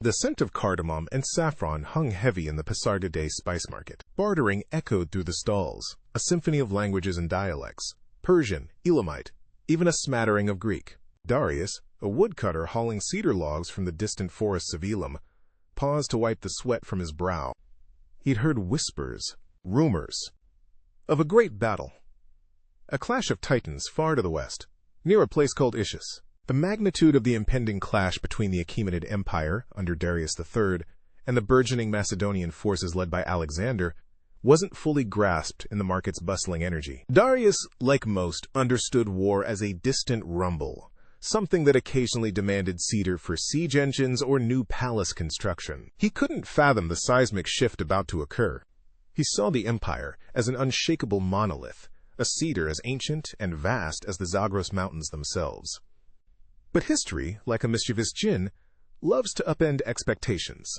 The scent of cardamom and saffron hung heavy in the Pasargadae spice market. Bartering echoed through the stalls, a symphony of languages and dialects: Persian, Elamite, even a smattering of Greek. Darius, a woodcutter hauling cedar logs from the distant forests of Elam, paused to wipe the sweat from his brow. He'd heard whispers, rumors, of a great battle. A clash of titans far to the west, near a place called Issus. The magnitude of the impending clash between the Achaemenid Empire under Darius III and the burgeoning Macedonian forces led by Alexander wasn't fully grasped in the market's bustling energy. Darius, like most, understood war as a distant rumble, something that occasionally demanded cedar for siege engines or new palace construction. He couldn't fathom the seismic shift about to occur. He saw the empire as an unshakable monolith, a cedar as ancient and vast as the Zagros Mountains themselves. But history, like a mischievous djinn, loves to upend expectations.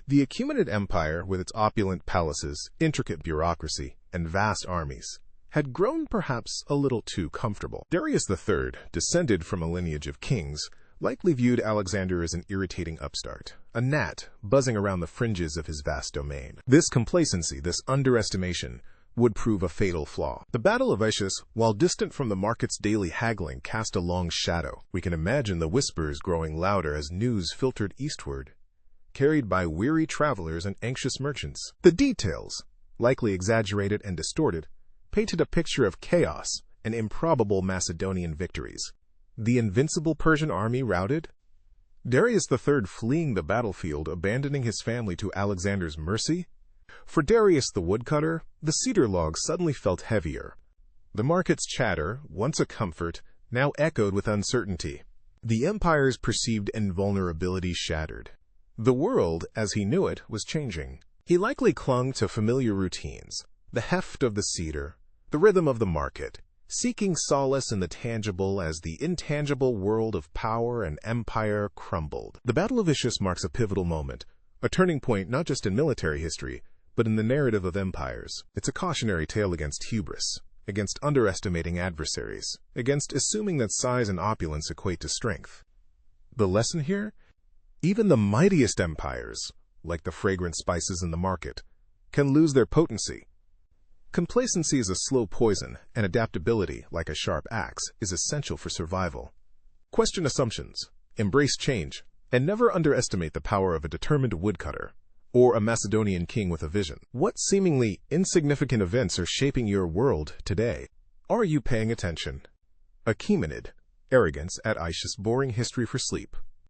The Achaemenid Empire, with its opulent palaces, intricate bureaucracy, and vast armies, had grown perhaps a little too comfortable. Darius III, descended from a lineage of kings, likely viewed Alexander as an irritating upstart, a gnat buzzing around the fringes of his vast domain. This complacency, this underestimation, would prove a fatal flaw. The Battle of Issus, while distant from the market's daily haggling, cast a long shadow. We can imagine the whispers growing louder as news filtered eastward, carried by weary travelers and anxious merchants. The details, likely exaggerated and distorted, painted a picture of chaos and improbable Macedonian victories. The invincible Persian army routed? Darius III fleeing the battlefield, abandoning his family to Alexander's mercy? For Darius the woodcutter, the cedar logs suddenly felt heavier. The market's chatter, once a comfort, now echoed with uncertainty. The empire's perceived invulnerability shattered. The world, as he knew it, was changing. He likely clung to familiar routines, the heft of the cedar, the rhythm of the market, seeking solace in the tangible as the intangible world of power and empire crumbled. The Battle of Issus marks a pivotal moment, a turning point not just in military history, but in the narrative of empires. It's a cautionary tale against hubris, against underestimating adversaries, against assuming that size and opulence equate to strength. The lesson here? Even the mightiest empires, like the fragrant spices in the market, can lose their potency. Complacency is a slow poison, and adaptability, like a sharp axe, is essential for survival. Question assumptions, embrace change, and never underestimate the power of a determined woodcutter or a Macedonian king with a vision. What seemingly insignificant events are shaping your world today? Are you paying attention? Achaemenid, Arrogance at Issus. Boring history for sleep.